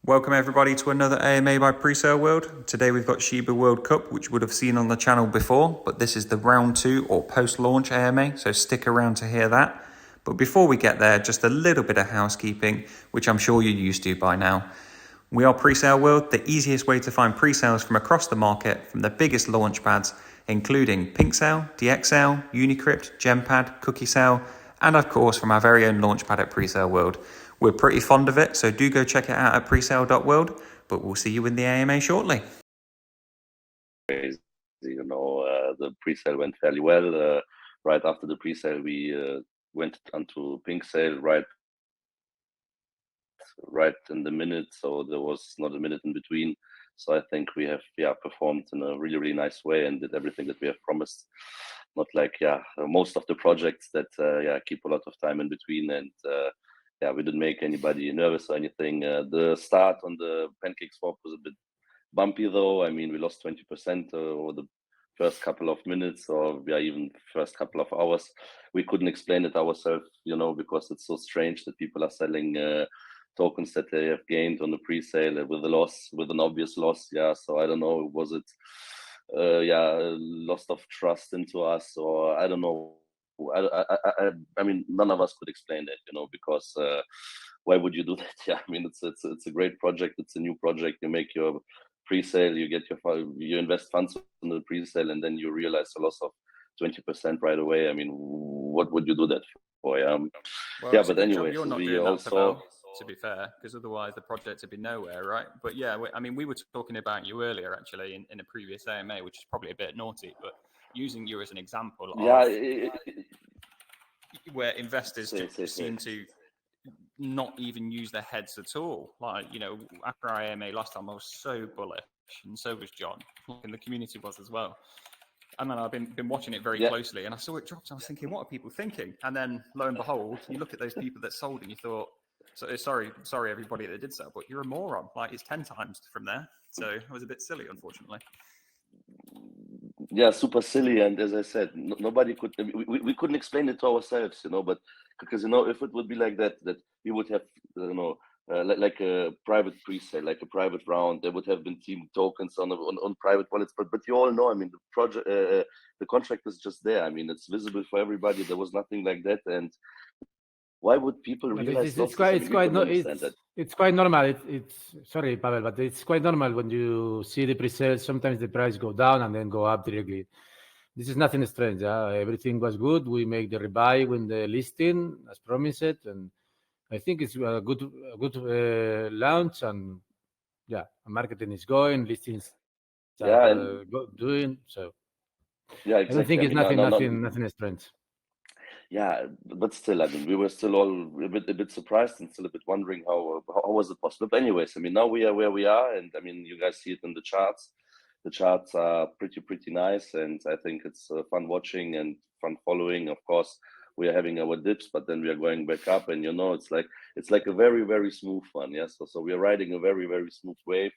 Welcome everybody to another AMA by Presale World. Today we've got Shiba World Cup, which you would have seen on the channel before, but this is the round 2 or post-launch AMA, so stick around to hear that. But before we get there, just a little bit of housekeeping, which I'm sure you're used to by now. We are Presale World, the easiest way to find pre-sales from across the market, from the biggest launch pads, including PinkSale, DXL, Unicrypt, Gempad, CookieSale, and of course from our very own launchpad at Presale World. We're pretty fond of it, so do go check it out at presale.world, but we'll see you in the AMA shortly. The pre-sale went fairly well. Right after the pre-sale, we went onto PinkSale right in the minute, so there was not a minute in between. So I think we have performed in a really nice way and did everything that we have promised. Not like most of the projects that keep a lot of time in between, and we didn't make anybody nervous or anything. The start on the pancake swap was a bit bumpy though. I mean, we lost 20% over the first couple of minutes, or even first couple of hours. We couldn't explain it ourselves, because it's so strange that people are selling tokens that they have gained on the pre-sale with an obvious loss. So I don't know, was it loss of trust into us, or I don't know. I mean, none of us could explain it, because why would you do that? I mean, it's a great project. It's a new project. You make your pre-sale, you invest funds in the pre-sale, and then you realize a loss of 20% right away. I mean, what would you do that for? But anyway, you're not doing that, Pavel, to be fair, because otherwise the project would be nowhere, right? But we were talking about you earlier, actually, in a previous AMA, which is probably a bit naughty, but using you as an example of where investors seem to not even use their heads at all. Like, after our AMA last time, I was so bullish, and so was John, and the community was as well. And then I've been watching it very closely, and I saw it drop, and I was thinking, what are people thinking? And then, lo and behold, you look at those people that sold, and you thought, sorry everybody that did so, but you're a moron. Like, it's 10 times from there. So it was a bit silly, unfortunately. Yeah, super silly. And as I said, nobody could, we couldn't explain it to ourselves, but because, if it would be like that we would have, like a private pre-sale, like a private round, there would have been team tokens on private wallets. But you all know, I mean, the project, the contract is just there. I mean, it's visible for everybody. There was nothing like that. And why would people realize it's quite normal. It's sorry, Pavel, but it's quite normal when you see the pre-sale. Sometimes the price go down and then go up directly. This is nothing strange. Everything was good. We make the rebuy when the listing as promised, and I think it's a good launch. And marketing is going, listings doing so. Yeah, exactly. I don't think it's nothing strange. Yeah, but still, I mean, we were still all a bit surprised and still a bit wondering how was it possible. But anyways, I mean, now we are where we are, and I mean, you guys see it in the charts. The charts are pretty nice, and I think it's fun watching and fun following. Of course, we are having our dips, but then we are going back up, and it's like a very smooth one. So we are riding a very smooth wave,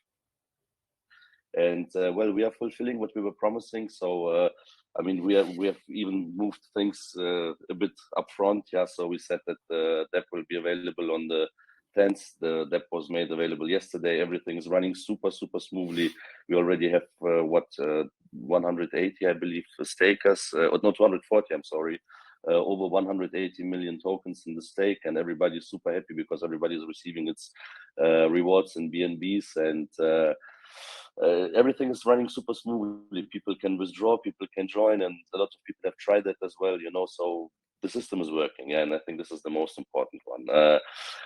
and we are fulfilling what we were promising. So I mean, we have even moved things a bit up front. So we said that the DEP will be available on the 10th. The DEP was made available yesterday. Everything is running super smoothly. We already have 180, I believe, stakers. Not 240, I'm sorry. Over 180 million tokens in the stake, and everybody is super happy because everybody is receiving its rewards and BNBs, and everything is running super smoothly. People can withdraw, people can join, and a lot of people have tried that as well, so the system is working, and I think this is the most important one.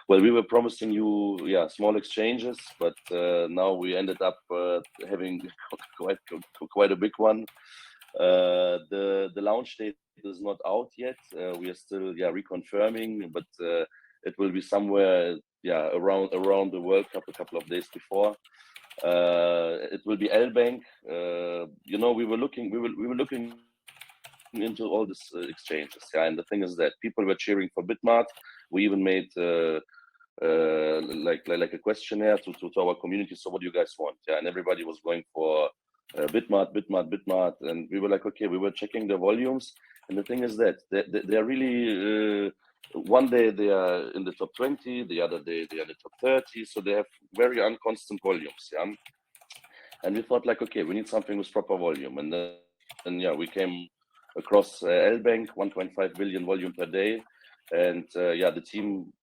We were promising you small exchanges, but now we ended up having quite a big one. The launch date is not out yet. We are still reconfirming, but it will be somewhere around the World Cup a couple of days before. It will be L-Bank. We were looking into all these exchanges, and the thing is that people were cheering for Bitmart. We even made like a questionnaire to our community. So what do you guys want? And everybody was going for Bitmart, and we were like, okay. We were checking the volumes, and the thing is that they're really one day they are in the top 20, the other day they are in the top 30. So they have very unconstant volumes. Yeah. And we thought like, okay, we need something with proper volume. And then yeah, we came across L-Bank, 1.5 billion volume per day. And yeah, the team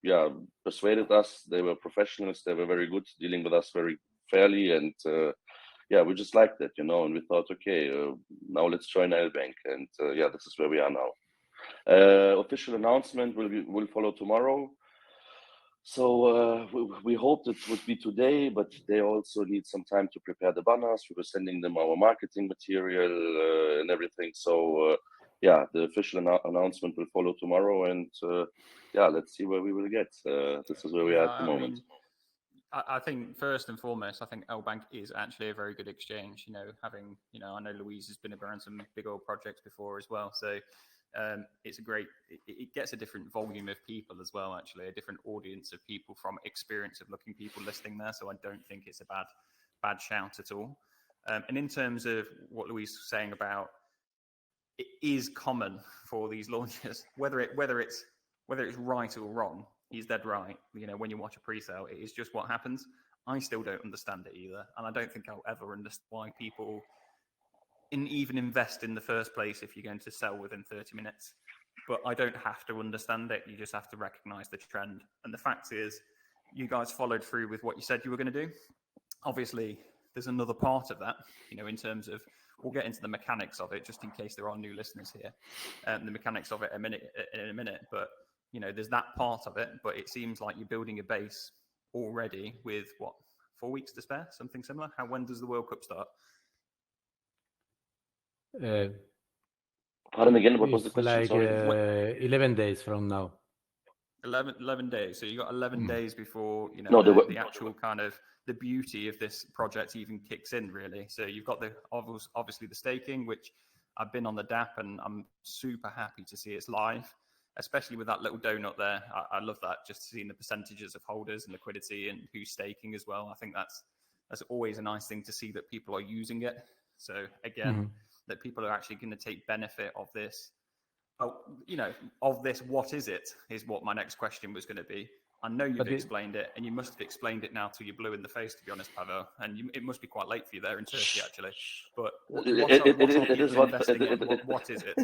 persuaded us. They were professionals. They were very good, dealing with us very fairly. And yeah, we just liked it, you know. And we thought, okay, now let's join L-Bank. And yeah, this is where we are now. Official announcement will follow tomorrow. So we hoped it would be today, but they also need some time to prepare the banners. We were sending them our marketing material and everything. So yeah, the official announcement will follow tomorrow, and yeah, let's see where we will get. This is where we are at the moment. I think first and foremost, I think L-Bank is actually a very good exchange. You know, having, you know, I know Louise has been around some big old projects before as well. So it's a great, it gets a different volume of people as well, actually, a different audience of people from experience of looking people listing there. So I don't think it's a bad shout at all. And in terms of what Louise was saying about, it is common for these launches, whether it's right or wrong. He's dead right. You know, when you watch a pre-sale, it is just what happens. I still don't understand it either, and I don't think I'll ever understand why people even invest in the first place if you're going to sell within 30 minutes. But I don't have to understand it. You just have to recognize the trend. And the fact is, you guys followed through with what you said you were going to do. Obviously, there's another part of that, you know, in terms of, we'll get into the mechanics of it, just in case there are new listeners here, the mechanics of it in a minute. But, you know, there's that part of it, but it seems like you're building a base already with, what, 4 weeks to spare, something similar? When does the World Cup start? Pardon again, what was the question? Like Sorry. 11 days from now. 11 days. So you got 11 days before, you know, No, the actual kind of the beauty of this project even kicks in, really. So you've got the obviously the staking, which I've been on the DApp and I'm super happy to see it's live, especially with that little donut there. I love that, just seeing the percentages of holders and liquidity and who's staking as well. I think that's always a nice thing to see, that people are using it. So again, that people are actually going to take benefit of this. Oh, you know, of this, what is it, is what my next question was going to be. I know you've explained it, and you must have explained it now till you're blue in the face, to be honest, Pavel. And it must be quite late for you there in Turkey, actually. But what is it?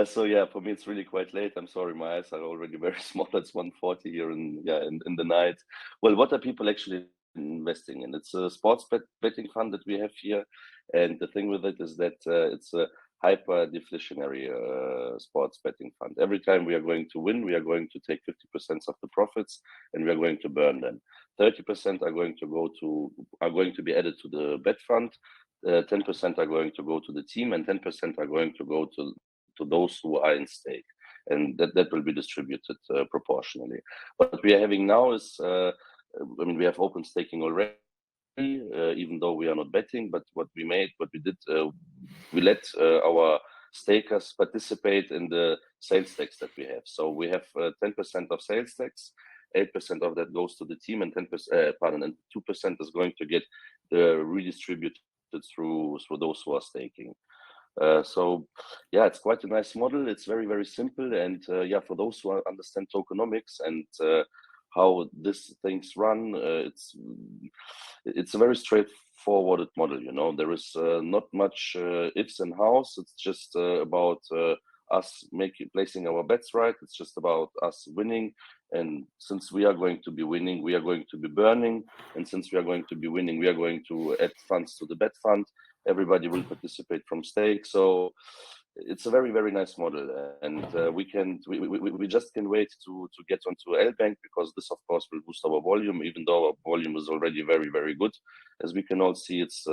So yeah, for me it's really quite late. I'm sorry, my eyes are already very small. It's 1:40 here in the night. Well, what are people actually investing in? It's a sports betting fund that we have here, and the thing with it is that it's a hyper deflationary sports betting fund. Every time we are going to win, we are going to take 50% of the profits, and we are going to burn them. 30% are going to be added to the bet fund. 10% are going to go to the team, and 10% are going to go to those who are in stake, and that will be distributed proportionally. What we are having now is, I mean, we have open staking already, even though we are not betting. But what we did, we let our stakers participate in the sales tax that we have. So we have 10% of sales tax, 8% of that goes to the team, and 2% is going to get redistributed through those who are staking. So yeah, it's quite a nice model. It's very, very simple, and yeah, for those who understand tokenomics and how these things run, it's a very straightforward model. You know, there is not much ifs and hows. It's just about us placing our bets right. It's just about us winning, and since we are going to be winning, we are going to be burning, and since we are going to be winning, we are going to add funds to the bet fund. Everybody will participate from stake. So it's a very, very nice model, and we just can wait to get onto L-Bank, because this of course will boost our volume, even though our volume is already very, very good. As we can all see, it's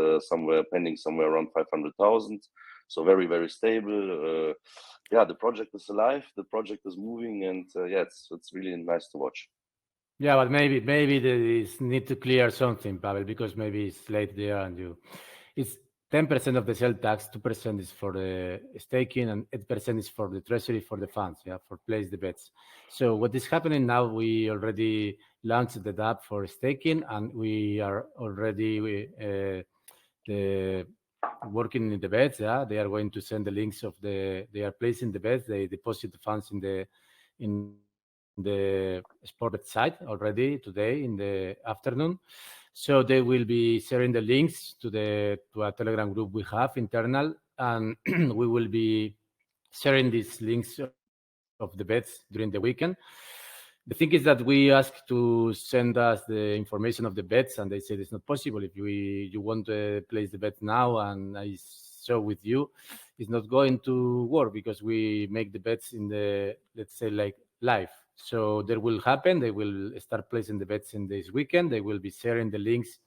pending somewhere around 500,000. So very, very stable. Yeah, the project is alive, the project is moving, and yeah, it's really nice to watch. Yeah, but maybe they need to clear something, Pavel, because maybe it's late there, and it's 10% of the sale tax, 2% is for the staking, and 8% is for the treasury, for the funds, for place the bets. So what is happening now, we already launched the DApp for staking, and we are already the working in the bets. Yeah, they are going to send the links of they are placing the bets. They deposit the funds in the sport bet site already today in the afternoon. So they will be sharing the links to a Telegram group we have internal, and we will be sharing these links of the bets during the weekend. The thing is that we ask to send us the information of the bets, and they said it's not possible. If you want to place the bet now, and I show with you, it's not going to work because we make the bets in the, let's say, like live. So that will happen. They will start placing the bets in this weekend. They will be sharing the links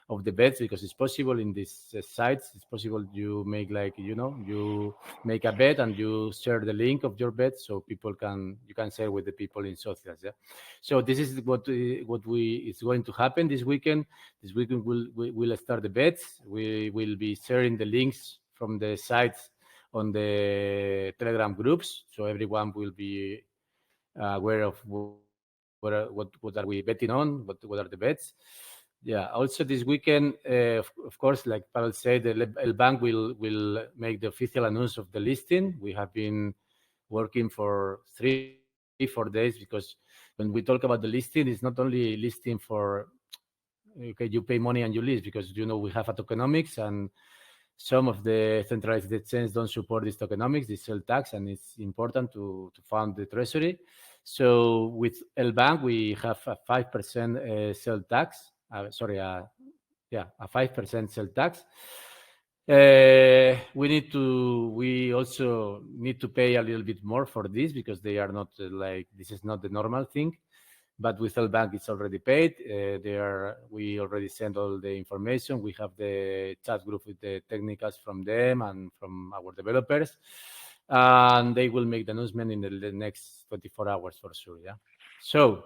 of the bets because it's possible in these sites. It's possible you make you make a bet and you share the link of your bet so you can share with the people in socials. Yeah. So this is what is going to happen this weekend. This weekend we'll start the bets. We will be sharing the links from the sites on the Telegram groups, so everyone will be aware of what are we betting on, what are the bets. Yeah. Also this weekend, of course, like Pavel said, El Bank will make the official announce of the listing. We have been working for 3-4 days because when we talk about the listing, it's not only listing for okay, you pay money and you list because we have a tokenomics, and some of the centralized exchanges don't support this tokenomics, this sell tax, and it's important to fund the treasury. So with El Bank, we have a 5% sell tax. A 5% sell tax. We also need to pay a little bit more for this because they are not this is not the normal thing. But with El Bank, it's already paid. We already sent all the information. We have the chat group with the technicals from them and from our developers, and they will make the announcement in the next 24 hours for sure. Yeah. So,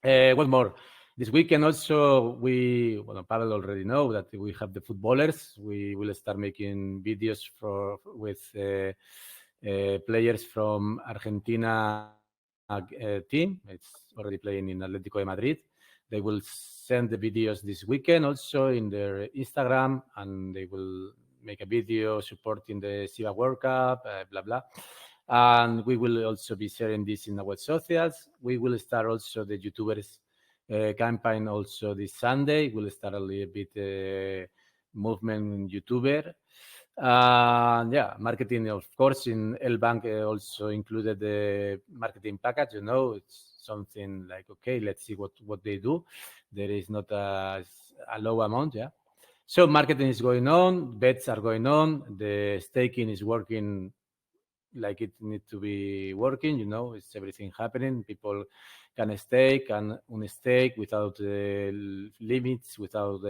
what more? This weekend also, Pavel already know that we have the footballers. We will start making videos with players from Argentina team. It's already playing in Atlético de Madrid. They will send the videos this weekend also in their Instagram, and they will make a video supporting the Shiba World Cup, blah, blah. And we will also be sharing this in our socials. We will start also the YouTubers campaign also this Sunday. We'll start a little bit movement in YouTuber. Marketing, of course, in El Bank also included the marketing package. It's something like, okay, let's see what they do. There is not a low amount, yeah. So marketing is going on, bets are going on, the staking is working like it needs to be working. It's everything happening. People can stake and unstake without limits, without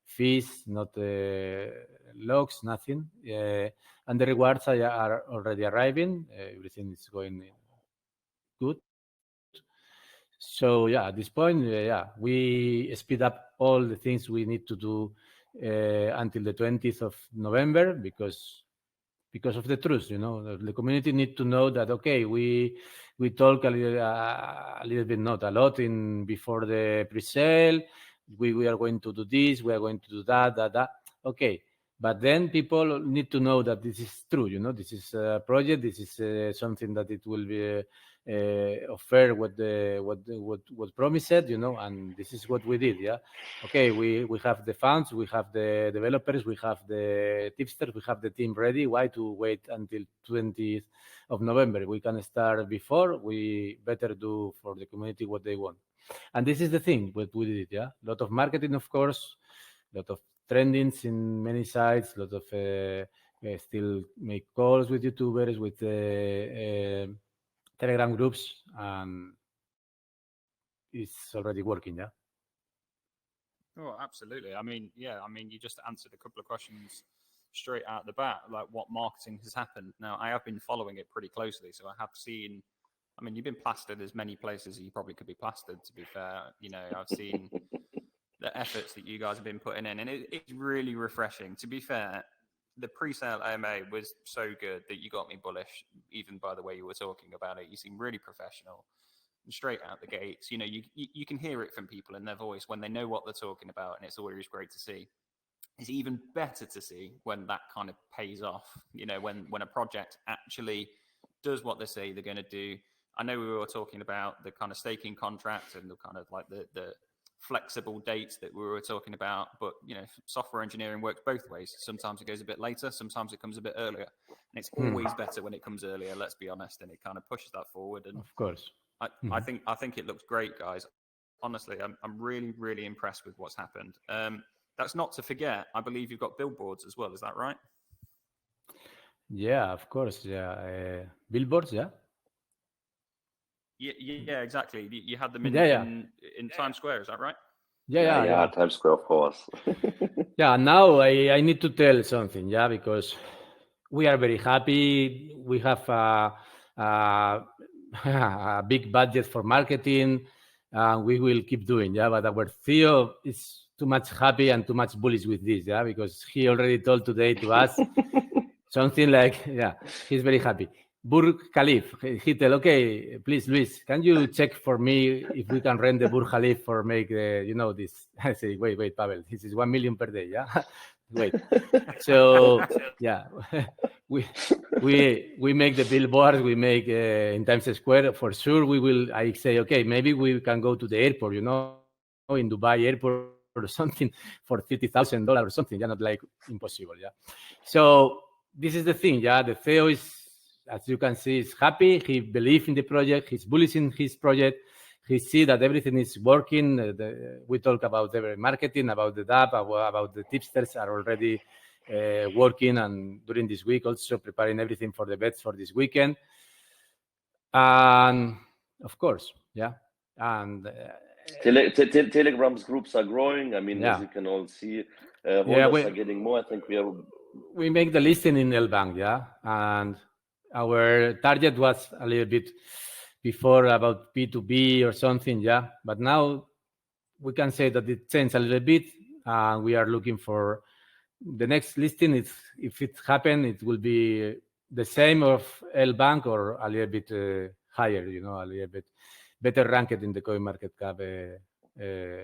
fees, not logs, nothing. And the rewards are already arriving. Everything is going good. So at this point, we speed up all the things we need to do until the 20th of November because of the truth. The community need to know that, okay, we talk a little bit, not a lot, in before the pre-sale. We are going to do this, we are going to do that. Okay, but then people need to know that this is true. This is a project. This is something that it will be offer what promised. And this is what we did. Yeah. Okay, we have the funds, we have the developers, we have the tipsters, we have the team ready. Why to wait until 20th of November? We can start before. We better do for the community what they want. And this is the thing what we did. Yeah, a lot of marketing, of course, a lot of trendings in many sites, a lot of still make calls with YouTubers, with Telegram groups, and it's already working. Yeah. Oh, absolutely. You just answered a couple of questions straight out the bat, like what marketing has happened. Now, I have been following it pretty closely, so I have seen. You've been plastered as many places as you probably could be plastered. To be fair, I've seen the efforts that you guys have been putting in, and it's really refreshing. To be fair, the pre-sale AMA was so good that you got me bullish, even by the way you were talking about it. You seem really professional. Straight out the gates, you can hear it from people in their voice when they know what they're talking about, and it's always great to see. it's even better to see when that kind of pays off. You know, when a project actually does what they say they're going to do. I know we were talking about the kind of staking contract and the kind of like the flexible dates that we were talking about, but you know, software engineering works both ways. Sometimes it goes a bit later, sometimes it comes a bit earlier, and it's always better when it comes earlier. Let's be honest, and it kind of pushes that forward. And of course, I think it looks great, guys. Honestly, I'm really impressed with what's happened. That's not to forget, I believe you've got billboards as well. Is that right? yeah, of course, yeah, billboards, yeah. Yeah, exactly. You had them in Times Square, is that right? Yeah. Times Square, of course. Yeah, now I need to tell something, yeah, because we are very happy. We have a big budget for marketing, and we will keep doing, yeah. But our CEO is too much happy and too much bullish with this, yeah, because he already told today to us something like, yeah, he's very happy. Burj Khalifa, he tell, okay, please, Luis, can you check for me if we can rent the Burj Khalifa for make the, you know, this? I say, wait, Pavel, this is 1 million per day, yeah? Wait. So, yeah, we make the billboards, we make in Times Square, for sure we will, I say, okay, maybe we can go to the airport, you know, in Dubai airport or something for $50,000 or something, yeah, not like impossible, yeah? So, this is the thing, yeah. The CEO is, as you can see, is happy. He believes in the project. He's bullish in his project. He see that everything is working. We talk about the marketing, about the DApp, about the tipsters are already working, and during this week also preparing everything for the bets for this weekend. And of course, yeah. And Telegram's groups are growing. I mean, as you can all see, holders are getting more. I think we make the listing in El Bank, yeah, and our target was a little bit before about P2B or something, yeah, but now we can say that it changed a little bit, and we are looking for the next listing. If it happens, it will be the same of El Bank or a little bit higher, you know, a little bit better ranked in the CoinMarketCap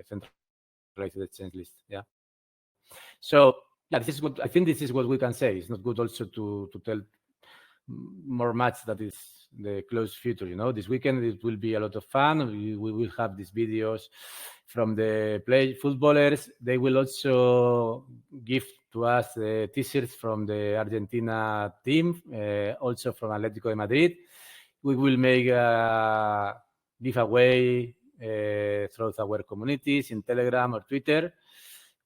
centralized exchange list, yeah. So yeah, this is what I think. This is what we can say. It's not good also to tell more much that is the close future. You know, this weekend it will be a lot of fun. We will have these videos from the footballers. They will also give to us the t-shirts from the Argentina team, also from Atletico de Madrid. We will make a giveaway through our communities in Telegram or Twitter.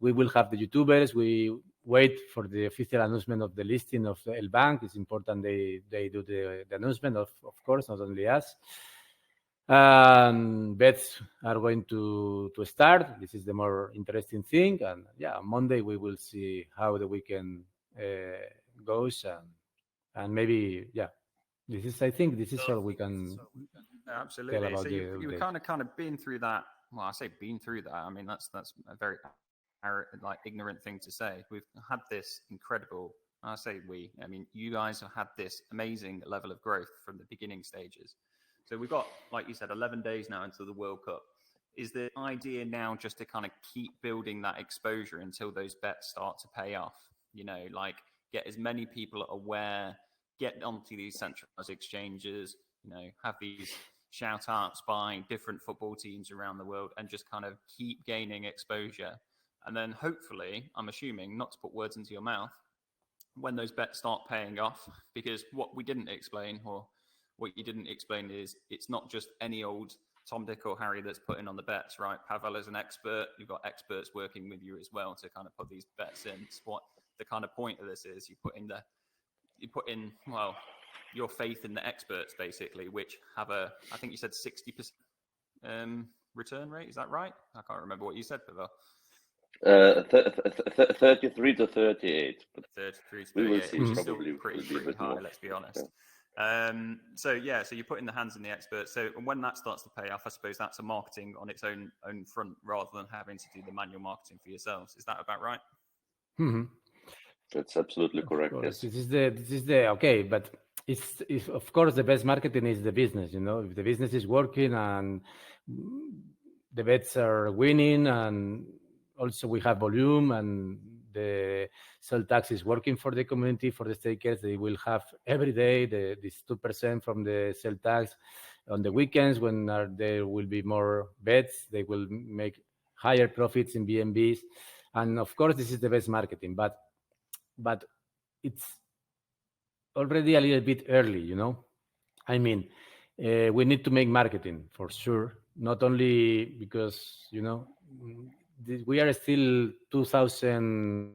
We will have the YouTubers. We wait for the official announcement of the listing of the El Bank. It's important they do the announcement, of course, not only us. Bets are going to start. This is the more interesting thing. And yeah, on Monday we will see how the weekend goes. And maybe, yeah, I think this is all we can absolutely tell about so you kind of been through that. Well, I say been through that. I mean, that's a very like ignorant thing to say. We've had this incredible, I say we, I mean, you guys have had this amazing level of growth from the beginning stages. So we've got, like you said, 11 days now until the World Cup. Is the idea now just to kind of keep building that exposure until those bets start to pay off? You know, like get as many people aware, get onto these centralized exchanges, you know, have these shout outs by different football teams around the world and just kind of keep gaining exposure. And then hopefully, I'm assuming, not to put words into your mouth, when those bets start paying off, because what we didn't explain, or what you didn't explain, is it's not just any old Tom, Dick or Harry that's putting on the bets, right? Pavel is an expert. You've got experts working with you as well to kind of put these bets in. It's what the kind of point of this is. You put in, well, your faith in the experts, basically, which have I think you said 60% return rate. Is that right? I can't remember what you said, Pavel. 33 to 38. But 33 to 38, we will see. Which is Probably still pretty high, more. Let's be honest. Yeah. So you put in the hands in the experts. So when that starts to pay off, I suppose that's a marketing on its own front, rather than having to do the manual marketing for yourselves. Is that about right? Mm-hmm. That's absolutely correct. Yes. This is the okay, but it's of course the best marketing is the business. You know, if the business is working and the bets are winning, and also we have volume and the sell tax is working for the community, for the stakers. They will have every day this 2% from the sell tax. On the weekends, when there will be more bets, they will make higher profits in BNBs. And of course, this is the best marketing, but it's already a little bit early, I mean, we need to make marketing for sure, not only because, we are still 2,000,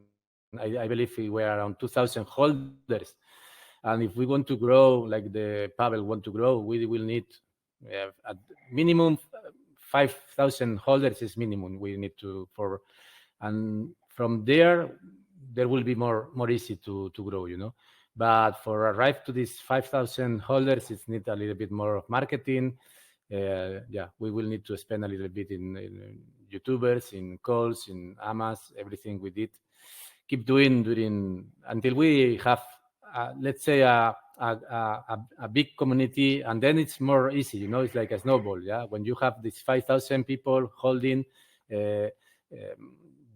I believe we were around 2,000 holders. And if we want to grow like the Pavel want to grow, we will need at minimum 5,000 holders is minimum we need and from there will be more easy to grow, But for arrive to these 5,000 holders, it's need a little bit more of marketing. We will need to spend a little bit in YouTubers, in calls, in AMAs, everything we did. Keep doing until we have, let's say, a big community, and then it's more easy, It's like a snowball, yeah. When you have these 5,000 people holding,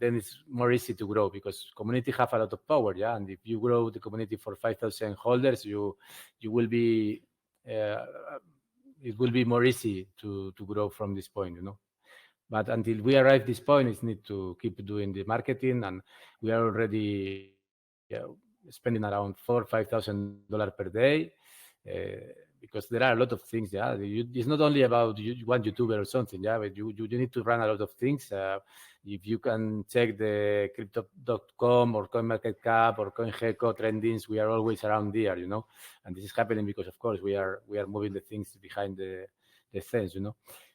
then it's more easy to grow because community have a lot of power, yeah. And if you grow the community for 5,000 holders, you will be, it will be more easy to grow from this point, But until we arrive this point, it's need to keep doing the marketing, and we are already spending around $4,000-5,000 per day. Because there are a lot of things, yeah. It's not only about one YouTuber or something, yeah, but you need to run a lot of things. If you can check the crypto.com or CoinMarketCap or CoinGecko trendings, we are always around there, And this is happening because, of course, we are moving the things behind the scenes,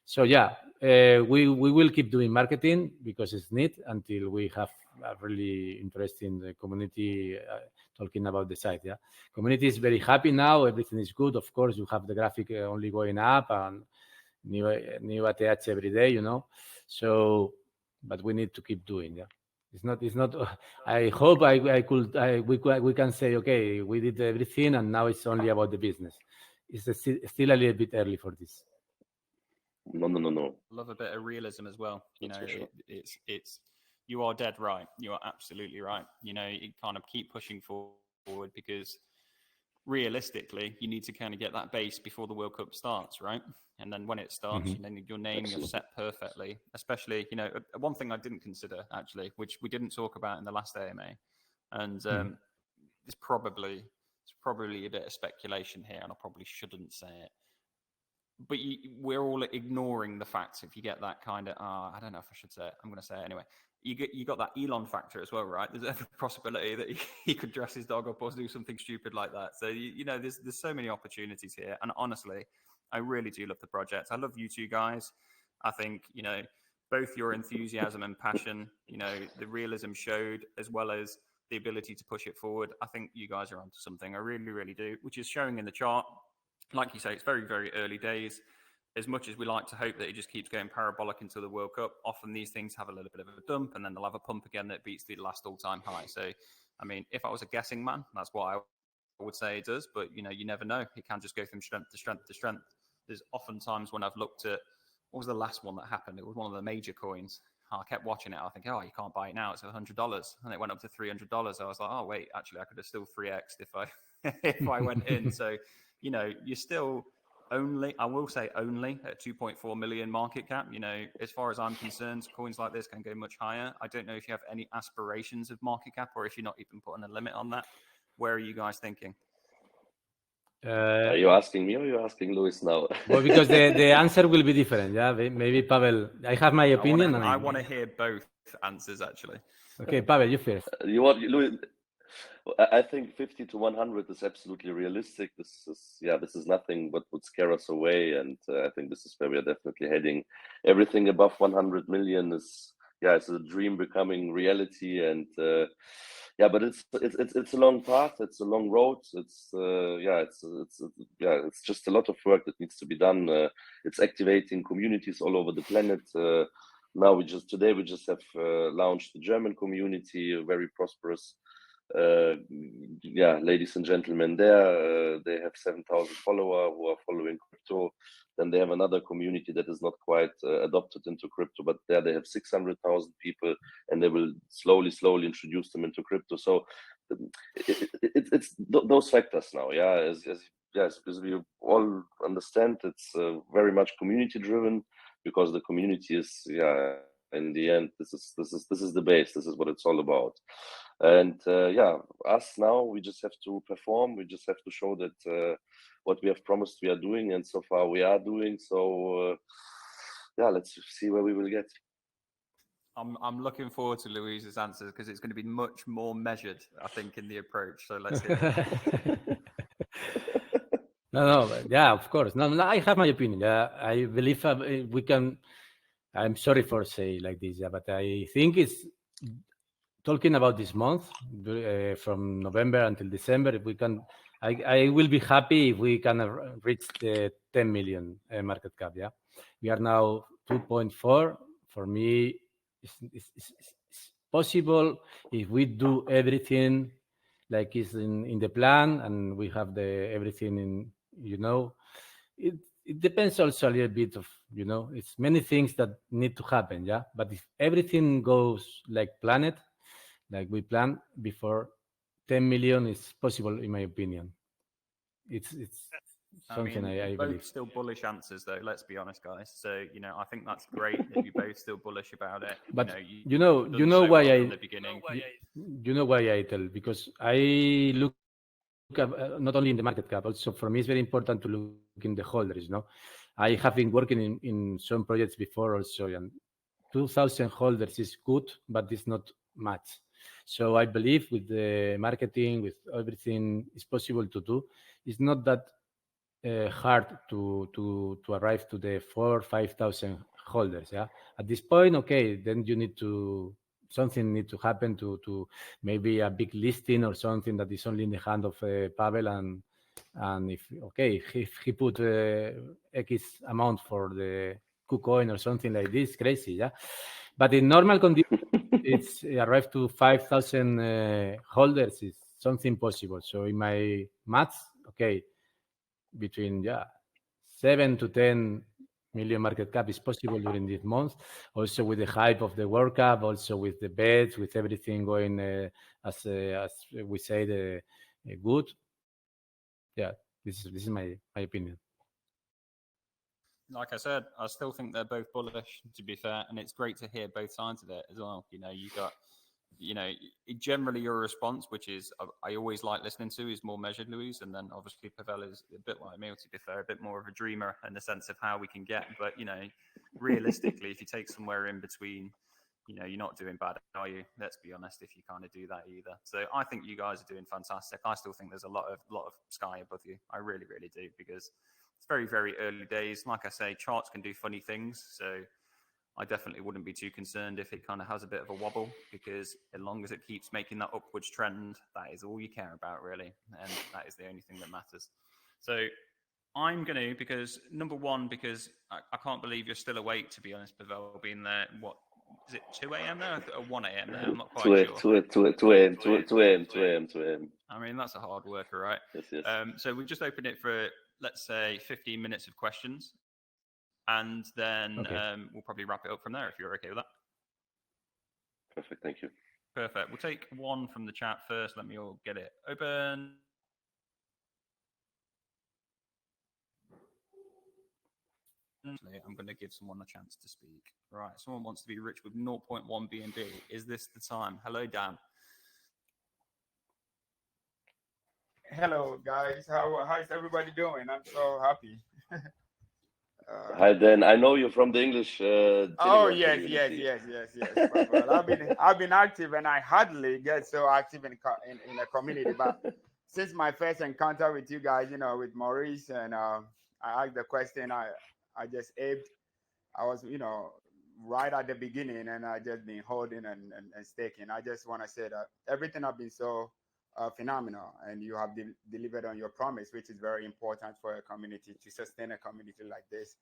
So yeah, we will keep doing marketing because it's neat until we have a really interesting community talking about the site. Yeah, community is very happy now. Everything is good. Of course, you have the graphic only going up and new ATH every day. So, but we need to keep doing. Yeah, it's not. I hope we can say, okay, we did everything and now it's only about the business. It's still a little bit early for this. No. Love a bit of realism as well. Sure. It's you are dead right. You are absolutely right. You kind of keep pushing forward because realistically, you need to kind of get that base before the World Cup starts, right? And then when it starts, your name is set perfectly. Especially, one thing I didn't consider actually, which we didn't talk about in the last AMA, and it's probably a bit of speculation here, and I probably shouldn't say it. But we're all ignoring the fact if you get that kind of, I don't know if I should say it. I'm going to say it anyway. You got that Elon factor as well, right? There's every possibility that he could dress his dog up or do something stupid like that. So, there's so many opportunities here. And honestly, I really do love the project. I love you two guys. I think, both your enthusiasm and passion, the realism showed as well as the ability to push it forward. I think you guys are onto something. I really, really do, which is showing in the chart. Like you say, it's very, very early days. As much as we like to hope that it just keeps going parabolic into the World Cup, often these things have a little bit of a dump and then they'll have a pump again that beats the last all-time high. So, I mean, if I was a guessing man, that's what I would say it does. But, you never know. It can just go from strength to strength to strength. There's often times when I've looked at, what was the last one that happened? It was one of the major coins. I kept watching it. I think, you can't buy it now. It's $100. And it went up to $300. I was like, oh, wait, actually, I could have still 3x'd if I went in. So, you're still only, I will say only at 2.4 million market cap. As far as I'm concerned, coins like this can go much higher. I don't know if you have any aspirations of market cap or if you're not even putting a limit on that. Where are you guys thinking? Are you asking me or are you asking Luis now? Well, because the answer will be different. Yeah, maybe Pavel. I have my opinion. I want to hear both answers actually. Okay, Pavel, you first. You want Luis? I think 50 to 100 is absolutely realistic. This is nothing but would scare us away, and I think this is where we are definitely heading. Everything above 100 million is it's a dream becoming reality, and but it's a long path. It's a long road. It's just a lot of work that needs to be done. It's activating communities all over the planet. Now today we just have launched the German community, very prosperous. yeah, ladies and gentlemen, there they have 7,000 followers who are following crypto. Then they have another community that is not quite adopted into crypto, but there they have 600,000 people, and they will slowly introduce them into crypto. So it's those factors now, yeah. Yes, because we all understand it's very much community driven, because the community is, yeah, in the end, this is the base. This is what it's all about. And yeah, us now, we just have to perform. We just have to show that what we have promised we are doing, and so far we are doing. So yeah, let's see where we will get. I'm looking forward to Louise's answers, because it's going to be much more measured, I think, in the approach. So let's hear it. No, yeah, of course. No, I have my opinion. Yeah, I believe we can. I'm sorry for saying like this, yeah, but I think it's talking about this month, from November until December. If we can, I will be happy if we can reach the 10 million market cap. Yeah, we are now 2.4. For me, it's possible if we do everything like is in the plan, and we have everything in, it depends also a little bit of, it's many things that need to happen. Yeah, but if everything goes like planned, like we plan before, 10 million is possible, in my opinion. It's something I both believe. still bullish answers, though. Let's be honest, guys. So I think that's great that you're both still bullish about it. But you've done why well from the beginning. You know why I tell, because I look at, not only in the market cap, also for me it's very important to look in the holders. I have been working in some projects before also, and 2,000 holders is good, but it's not much. So I believe with the marketing, with everything is possible to do. It's not that hard to arrive to the 4,000 or 5,000 holders. Yeah. At this point, okay, then you need to, something need to happen to maybe a big listing or something that is only in the hand of Pavel, and if he put X amount for the KuCoin or something like this, crazy. Yeah. But in normal conditions, it's arrived to 5,000 holders is something possible. So in my maths, okay, between 7 to 10 million market cap is possible during this month. Also with the hype of the World Cup, also with the bets, with everything going as we say, good. Yeah, this is my opinion. Like I said, I still think they're both bullish, to be fair, and it's great to hear both sides of it as well. You got, generally your response, which is I always like listening to, is more measured, Luis, and then obviously Pavel is a bit like me, to be fair, a bit more of a dreamer in the sense of how we can get. But realistically, if you take somewhere in between, you're not doing bad, are you? Let's be honest, if you kind of do that either. So I think you guys are doing fantastic. I still think there's a lot of sky above you. I really, really do, because it's very, very early days. Like I say, charts can do funny things. So I definitely wouldn't be too concerned if it kind of has a bit of a wobble, because as long as it keeps making that upwards trend, that is all you care about, really. And that is the only thing that matters. So I'm going to, because number one, because I can't believe you're still awake, to be honest, Pavel, being there, what, is it 2 a.m. now or 1 a.m. now? I'm not quite sure. 2 a.m. I mean, that's a hard worker, right? Yes. So we just open it for, let's say, 15 minutes of questions. And then we'll probably wrap it up from there, if you're okay with that. Perfect, thank you. Perfect. We'll take one from the chat first. Let me all get it open. I'm going to give someone a chance to speak. Right. Someone wants to be rich with 0.1 BNB. Is this the time? Hello, Dan. Hello, guys. How is everybody doing? I'm so happy. Hi, Dan. I know you from the English. Oh yes. Well, I've been active, and I hardly get so active in a community. But since my first encounter with you guys, with Maurice, and I asked the question, I just aped. I was, right at the beginning, and I just been holding and staking. I just want to say that everything has been so phenomenal, and you have delivered on your promise, which is very important for a community, to sustain a community like this.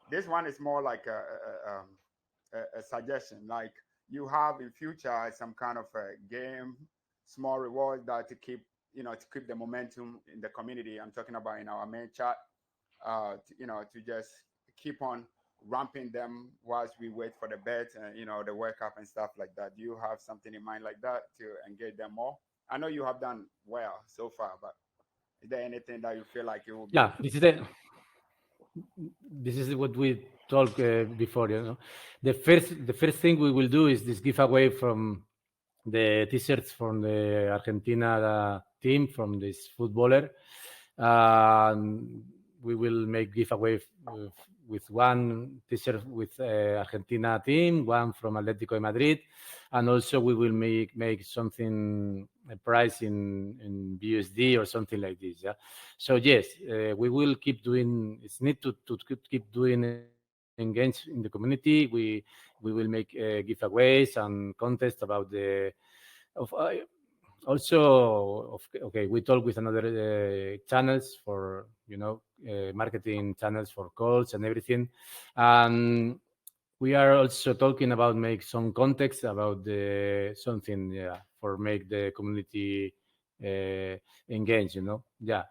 This one is more like a suggestion. Like, you have in future some kind of a game, small rewards that to keep, to keep the momentum in the community. I'm talking about in our main chat, to just keep on ramping them whilst we wait for the bet and, the World Cup and stuff like that. Do you have something in mind like that to engage them more? I know you have done well so far, but is there anything that you feel like it will be? Yeah, this is what we talked before. The first thing we will do is this giveaway from the t-shirts from the Argentina team, from this footballer. We will make giveaway with one t-shirt with Argentina team, one from Atletico de Madrid, and also we will make something, a price in BUSD or something like this. Yeah. So yes, we will keep doing. It's need to keep doing engage in the community. We will make giveaways and contests about the of also okay, we talk with another channels for marketing channels for calls and everything. We are also talking about make some context about the something, yeah, for make the community engage, yeah.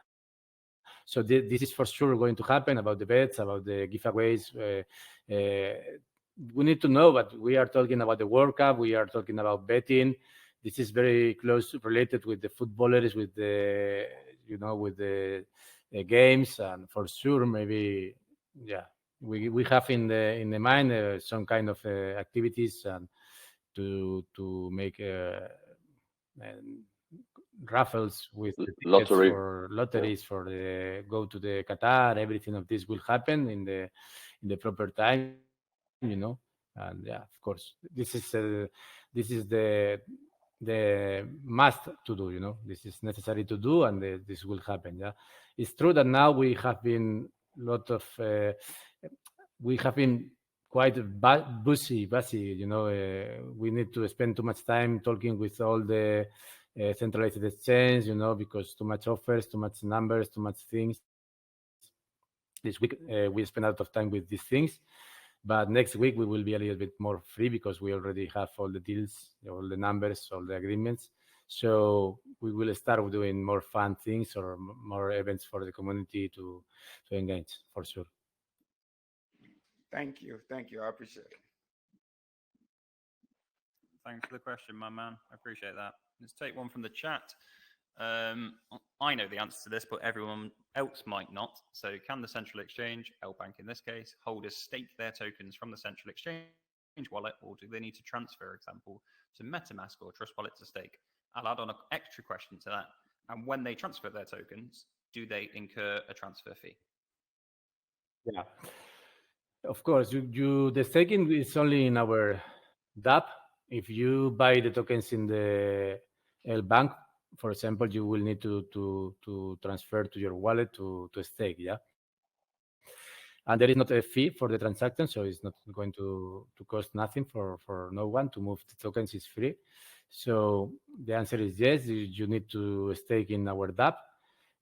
So this is for sure going to happen, about the bets, about the giveaways. We need to know, but we are talking about the World Cup, we are talking about betting. This is very close related with the footballers, with the with the games, and for sure maybe, yeah, we have in the mind some kind of activities and to make um, raffles with the tickets Lottery. for lotteries for the go to the Qatar. Everything of this will happen in the proper time, and yeah, of course, this is the must to do. This is necessary to do, and this will happen. Yeah, it's true that now we have been lot of we have been quite busy. We need to spend too much time talking with all the centralized exchange, because too much offers, too much numbers, too much things. This week we spend a lot of time with these things, but next week we will be a little bit more free because we already have all the deals, all the numbers, all the agreements. So we will start doing more fun things or more events for the community to engage, for sure. Thank you. Thank you. I appreciate it. Thanks for the question, my man. I appreciate that. Let's take one from the chat. I know the answer to this, but everyone else might not. So, can the central exchange, L Bank in this case, holders stake their tokens from the central exchange wallet, or do they need to transfer, for example, to MetaMask or Trust Wallet to stake? I'll add on an extra question to that. And when they transfer their tokens, do they incur a transfer fee? Yeah, of course. The staking is only in our DApp. If you buy the tokens in the L Bank, for example, you will need to transfer to your wallet to stake. Yeah, and there is not a fee for the transaction, so it's not going to cost nothing for no one to move the tokens. Is free. So the answer is yes. You need to stake in our DApp,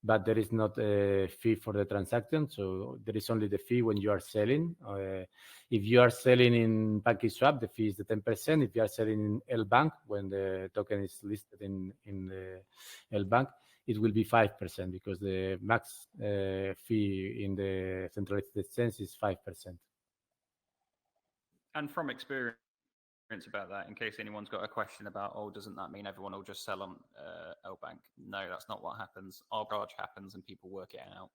but there is not a fee for the transaction. So there is only the fee when you are selling. If you are selling in PancakeSwap, the fee is the 10%. If you are selling in L Bank, when the token is listed in the L Bank, it will be 5% because the max fee in the centralized exchange is 5%. And from experience about that, in case anyone's got a question about, oh, doesn't that mean everyone will just sell on L Bank? No, that's not what happens. Arbitrage happens and people work it out.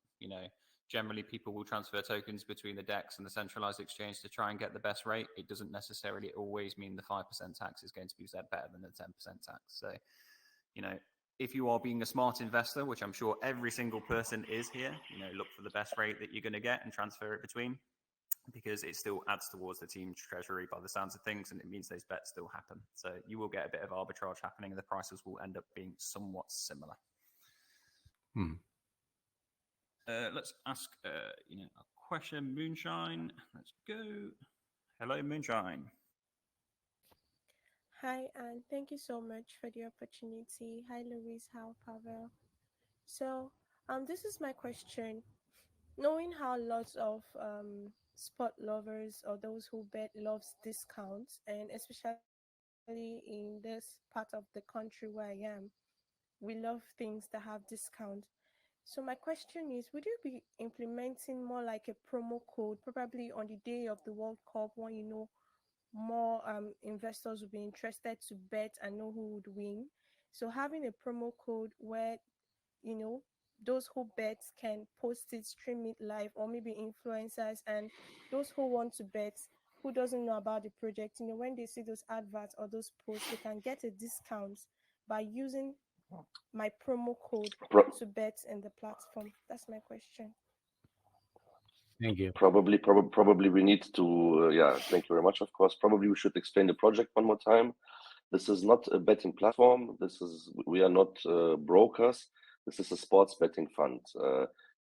Generally people will transfer tokens between the DEX and the centralized exchange to try and get the best rate. It doesn't necessarily always mean the 5% tax is going to be better than the 10% tax. So, if you are being a smart investor, which I'm sure every single person is here, look for the best rate that you're going to get and transfer it between, because it still adds towards the team's treasury by the sounds of things, and it means those bets still happen. So you will get a bit of arbitrage happening, and the prices will end up being somewhat similar. Let's ask a question. Moonshine, let's go. Hello, Moonshine. Hi, and thank you so much for the opportunity. Hi, Louise. How, Pavel? So, this is my question. Knowing how lots of sport lovers or those who bet loves discounts, and especially in this part of the country where I am, we love things that have discount. So my question is, would you be implementing more like a promo code, probably on the day of the World Cup, when you know more investors will be interested to bet and know who would win? So having a promo code where those who bet can post it, stream it live, or maybe influencers, and those who want to bet, who doesn't know about the project, when they see those adverts or those posts, they can get a discount by using my promo code Pro- to bet in the platform. That's my question. Thank you. Probably we need to, thank you very much, of course. Probably we should explain the project one more time. This is not a betting platform. We are not brokers. This is a sports betting fund.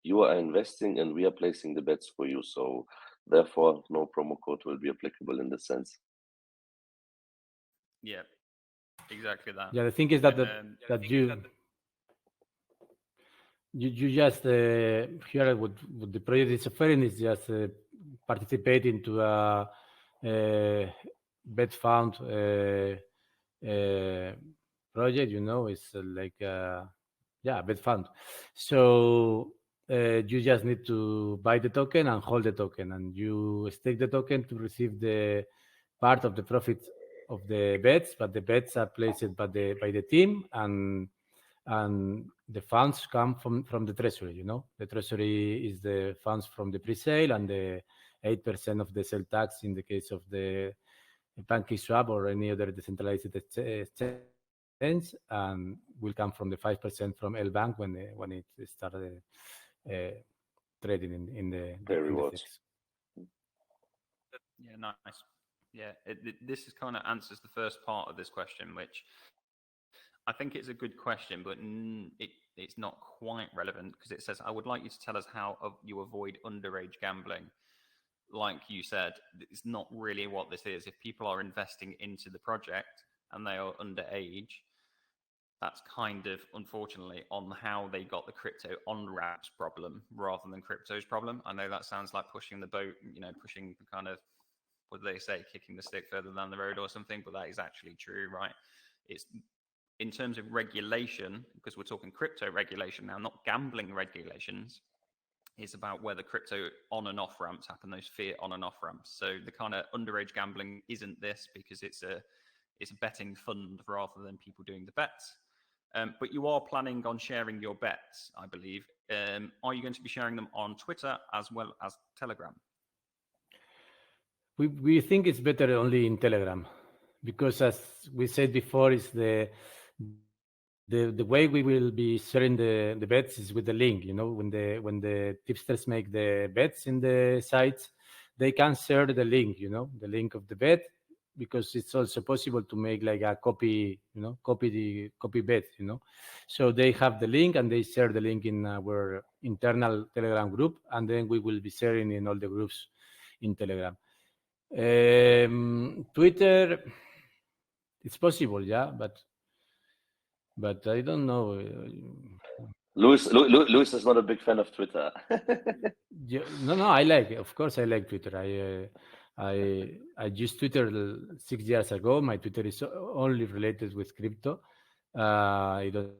You are investing and we are placing the bets for you. So therefore, no promo code will be applicable in this sense. Yeah, exactly that. Yeah, the thing is that you just here what the project is offering is just participating to a bet fund project. It's like bet fund. So you just need to buy the token and hold the token, and you stake the token to receive the part of the profit of the bets, but the bets are placed by the team, and the funds come from the treasury. The treasury is the funds from the pre-sale, and the 8% of the sale tax in the case of the PancakeSwap or any other decentralized exchange, and will come from the 5% from L Bank when it started trading in the rewards. Yeah, nice. Yeah, this kind of answers the first part of this question, which I think it's a good question, but it's not quite relevant, because it says, I would like you to tell us how you avoid underage gambling. Like you said, it's not really what this is. If people are investing into the project and they are underage, that's kind of, unfortunately, on how they got the crypto on-ramps problem rather than crypto's problem. I know that sounds like pushing the boat, pushing the kind of, what do they say, kicking the stick further down the road or something, but that is actually true, right? It's in terms of regulation, because we're talking crypto regulation now, not gambling regulations. It's about where the crypto on and off ramps happen, those fiat on and off ramps. So the kind of underage gambling isn't this, because it's a betting fund rather than people doing the bets. But you are planning on sharing your bets, I believe. Are you going to be sharing them on Twitter as well as Telegram? We think it's better only in Telegram, because as we said before, is the way we will be sharing the bets is with the link. When the tipsters make the bets in the sites, they can share the link. The link of the bet, because it's also possible to make like a copy bet. So they have the link and they share the link in our internal Telegram group, and then we will be sharing in all the groups in Telegram. Twitter, it's possible, yeah, but I don't know. Luis is not a big fan of Twitter. No, I like. Of course, I like Twitter. I used Twitter 6 years ago. My Twitter is only related with crypto. I don't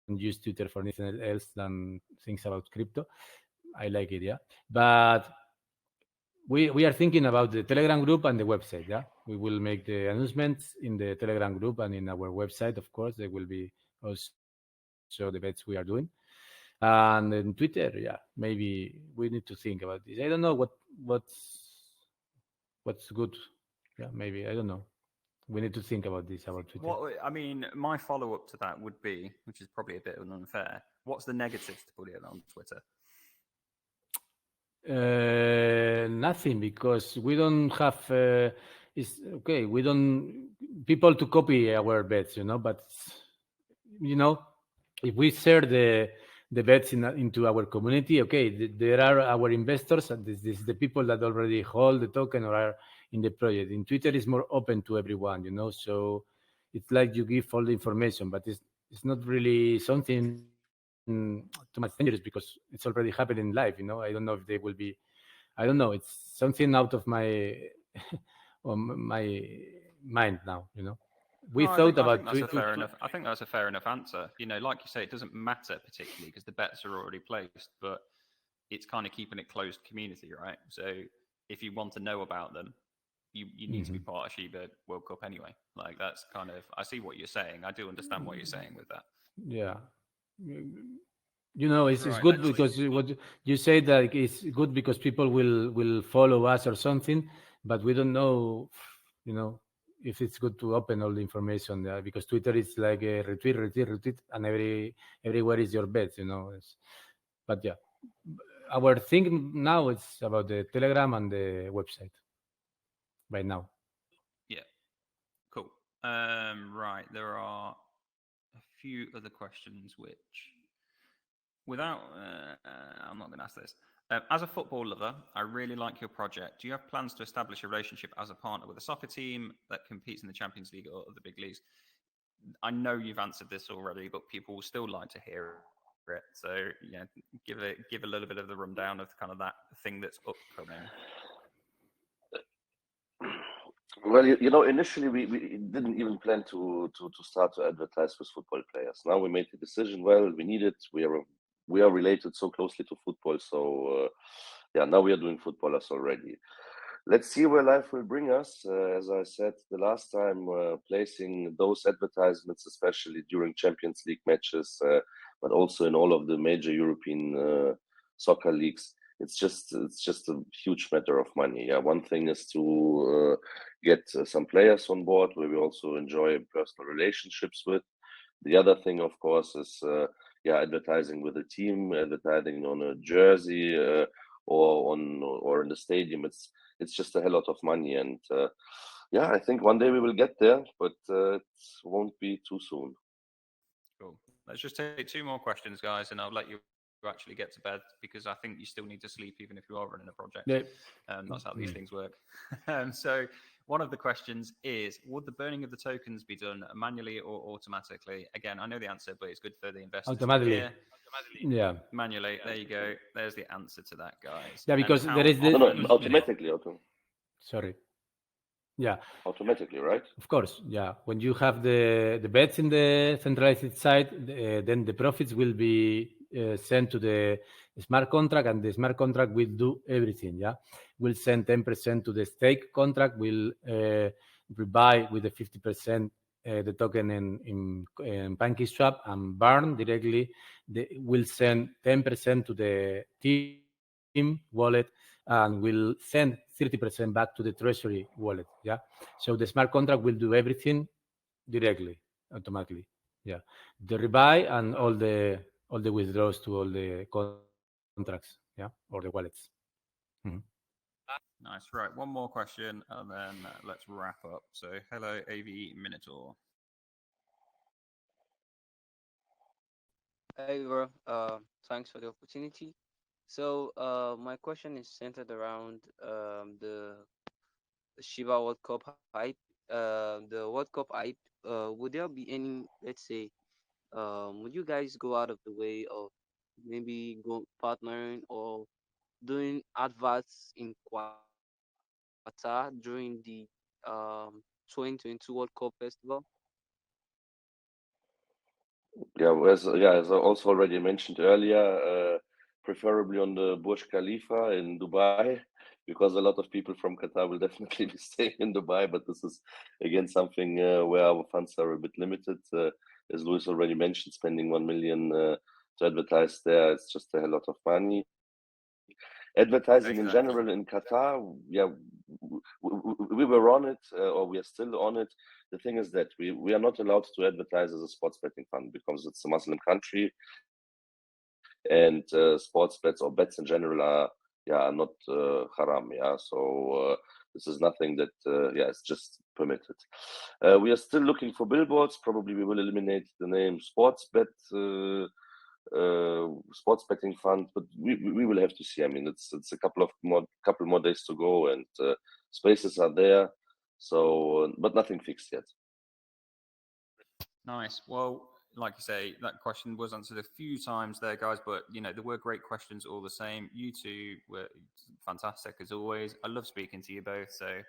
use Twitter for anything else than things about crypto. I like it, yeah. But we are thinking about the Telegram group and the website, yeah. We will make the announcements in the Telegram group and in our website, of course. There will be also the bets we are doing. And in Twitter, yeah, maybe we need to think about this. I don't know what's good. Yeah, maybe, I don't know. We need to think about this, about Twitter. Well, I mean, my follow-up to that would be, which is probably a bit unfair, what's the negatives to put it on Twitter? Nothing, because we don't have we don't people to copy our bets, but if we share the bets into our community, there are our investors, and this is the people that already hold the token or are in the project. In Twitter, it's more open to everyone, so it's like you give all the information, but it's not really something too much dangerous, because it's already happening live. I don't know if they will be. I don't know. It's something out of my my mind now. we No, thought I about think that's a fair enough. I think that's a fair enough answer. You know, like you say, it doesn't matter particularly because the bets are already placed, but it's kind of keeping it closed community, right? So if you want to know about them, you need to be part of Shiba World Cup anyway. Like that's kind of, I see what you're saying. I do understand what you're saying with that. Yeah. You know, it's Right, good let's- because what you say that it's good because people will follow us or something, but we don't know, you know, if it's good to open all the information because Twitter is like a retweet, and everywhere is your bet, you know. But yeah, our thing now is about the Telegram and the website right now. Yeah, cool. Right, there are a few other questions which, without, I'm not going to ask this. As a football lover, I really like your project. Do you have plans to establish a relationship as a partner with a soccer team that competes in the Champions League or the big leagues? I know you've answered this already, but people will still like to hear it. So, yeah, give a little bit of the rundown of kind of that thing that's upcoming. Well, you know, initially we didn't even plan to start to advertise with football players. Now we made the decision. Well, we need it. We are related so closely to football, so yeah. Now we are doing footballers already. Let's see where life will bring us. As I said the last time, placing those advertisements, especially during Champions League matches, but also in all of the major European soccer leagues, it's just a huge matter of money. Yeah, one thing is to get some players on board where we also enjoy personal relationships with. The other thing, of course, is advertising with a team, advertising on a jersey or in the stadium. It's just a hell lot of money, and I think one day we will get there, but it won't be too soon. Cool. Let's just take 2 more questions, guys, and I'll let you actually get to bed because I think you still need to sleep even if you are running a project. Yeah. That's how these things work. So one of the questions is, would the burning of the tokens be done manually or automatically? Again, I know the answer, but it's good for the investors. Automatically. Yeah. Manually. There you go. There's the answer to that, guys. Yeah, because there is the... automatically. Sorry. Yeah. Automatically, right? Of course, yeah. When you have the bets in the centralized side, then the profits will be sent to the smart contract, and the smart contract will do everything. Yeah, will send 10% to the stake contract. Will rebuy with the 50% the token in PancakeSwap and burn directly. Will send 10% to the team wallet and will send 30% back to the treasury wallet. Yeah. So the smart contract will do everything directly, automatically. Yeah. The rebuy and all the withdrawals to all the contracts. Yeah. Or the wallets. Mm-hmm. Nice. Right. One more question and then let's wrap up. So hello, AV Minotaur. Hey, bro. Thanks for the opportunity. So, my question is centered around the Shiba World Cup hype. The World Cup hype. Would there be any, let's say, would you guys go out of the way of maybe go partnering or doing adverts in Qatar during the 2022 World Cup festival? As I also already mentioned earlier, preferably on the Burj Khalifa in Dubai, because a lot of people from Qatar will definitely be staying in Dubai. But this is again something where our funds are a bit limited. As Luis already mentioned, spending 1 million to advertise there, it's just a hell lot of money. Advertising in general in Qatar, we were on it, or we are still on it. The thing is that we are not allowed to advertise as a sports betting fund because it's a Muslim country, and sports bets or bets in general are not haram. So this is nothing that it's just permitted. We are still looking for billboards. Probably we will eliminate the name sports betting fund, but we will have to see. I mean, it's a couple more days to go, and spaces are there, so but nothing fixed yet. Nice. Well, like you say, that question was answered a few times there, guys, but there were great questions all the same. You two were fantastic as always. I love speaking to you both, so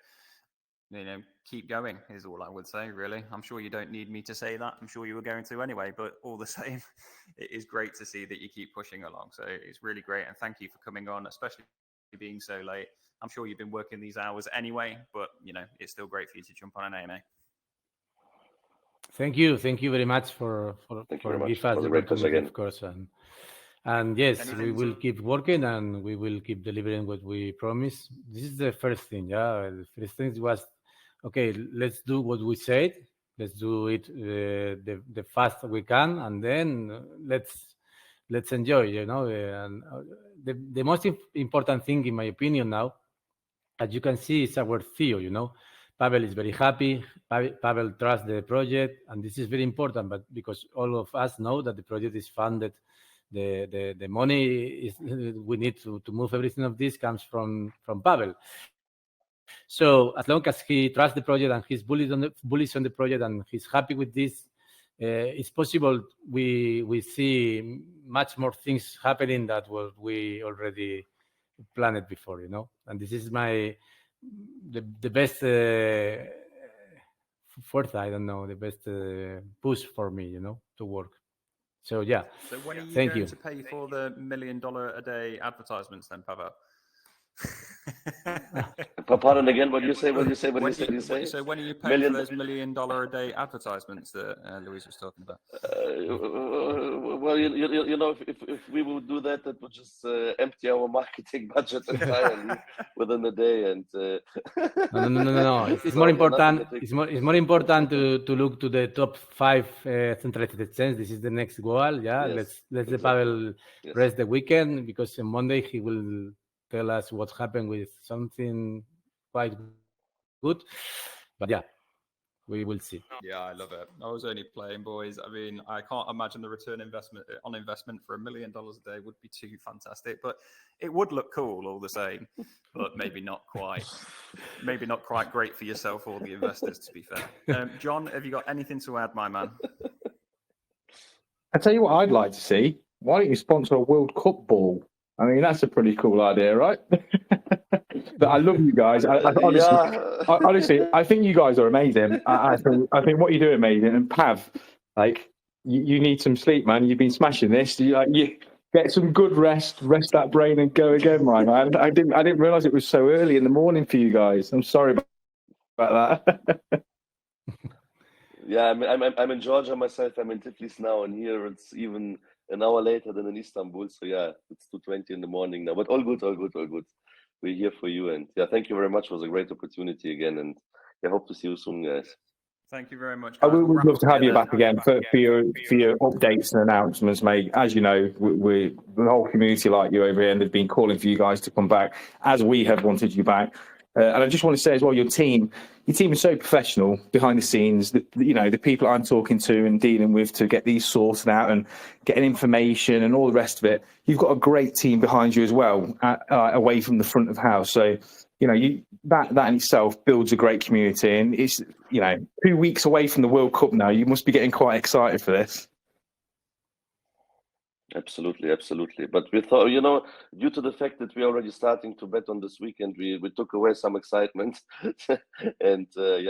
keep going is all I would say, really. I'm sure you don't need me to say that. I'm sure you were going to anyway, but all the same, it is great to see that you keep pushing along. So it's really great. And thank you for coming on, especially being so late. I'm sure you've been working these hours anyway, but, it's still great for you to jump on an AMA. Thank you very much for very give much. us Was the a great pleasure opportunity, again. of course, and yes, we Anything will to- keep working and we will keep delivering what we promise. This is the first thing, yeah. The first thing was, okay, let's do what we said. Let's do it the fast we can, and then let's enjoy, And the most important thing, in my opinion, now, as you can see, is our CEO, Pavel is very happy. Pavel trusts the project, and this is very important. But because all of us know that the project is funded, the money is we need to move everything of this comes from Pavel. So as long as he trusts the project and he's bullish on the project and he's happy with this, it's possible we see much more things happening than what we already planned before, And this is the best foresight, I don't know, the best push for me, to work. So yeah. So when are you Thank going you. to pay for the $1 million a day advertisements then, Pavel? Pardon again, what you say? So when are you paying for those $1 million a day advertisements that Luis was talking about? Well, if we would do that, that would just empty our marketing budget entirely within a day. And No. It's So more yeah, important. nothing to It's more important to look to the top 5 centralized exchange. This is the next goal. Yeah, Yes, let's exactly. Pavel Yes. rest the weekend, because on Monday he will tell us what happened with something quite good. But yeah, we will see. Yeah, I love it. I was only playing, boys. I mean, I can't imagine the return on investment for $1 million a day would be too fantastic, but it would look cool all the same. But maybe not quite great for yourself or the investors, to be fair. John, have you got anything to add, my man? I tell you what, I'd like to see. Why don't you sponsor a World Cup ball? I mean, that's a pretty cool idea, right? But I love you guys. Honestly, I think you guys are amazing. I think what you do is amazing. And Pav, you need some sleep, man. You've been smashing this. You get some good rest that brain, and go again, my man. I didn't realize it was so early in the morning for you guys. I'm sorry about that. Yeah, I'm in Georgia myself. I'm in Tiflis now, and here it's even an hour later than in Istanbul. So yeah, it's 2:20 in the morning now. But all good. We're here for you, and yeah, thank you very much. It was a great opportunity again, and I hope to see you soon, guys. Thank you very much, I guys. would love to have you back again for your updates and announcements, mate. As you know, we the whole community like you over here, and they've been calling for you guys to come back, as we have wanted you back. And I just want to say as well, your team is so professional behind the scenes. The people I'm talking to and dealing with to get these sorted out and getting information and all the rest of it. You've got a great team behind you as well, away from the front of house. So that in itself builds a great community. And it's 2 weeks away from the World Cup now. You must be getting quite excited for this. Absolutely. But we thought, due to the fact that we're already starting to bet on this weekend, we took away some excitement, and we'll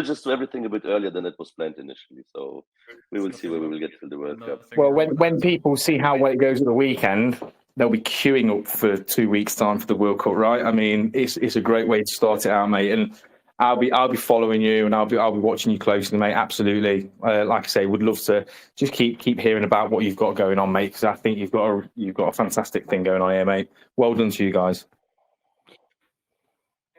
just do everything a bit earlier than it was planned initially. So we will see where we will get till the World Cup. Well, when people see how well it goes at the weekend, they'll be queuing up for 2 weeks' time for the World Cup, right? I mean, it's a great way to start it out, mate. And I'll be following you, and I'll be watching you closely, mate. Absolutely. Like I say, would love to just keep hearing about what you've got going on, mate. Because I think you've got a fantastic thing going on here, mate. Well done to you guys.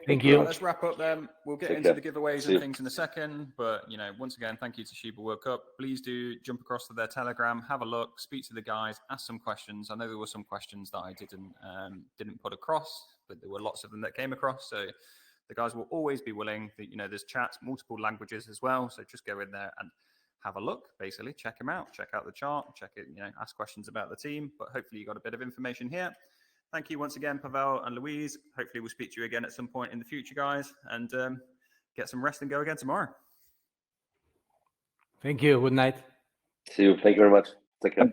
Thank you. Let's wrap up then. We'll get into the giveaways and things in a second. But once again, thank you to Shiba World Cup. Please do jump across to their Telegram, have a look, speak to the guys, ask some questions. I know there were some questions that I didn't put across, but there were lots of them that came across. So the guys will always be willing. There's chats, multiple languages as well. So just go in there and have a look, basically. Check them out. Check out the chart. Check it, ask questions about the team. But hopefully you got a bit of information here. Thank you once again, Pavel and Louise. Hopefully we'll speak to you again at some point in the future, guys. And get some rest and go again tomorrow. Thank you. Good night. See you. Thank you very much. Take care.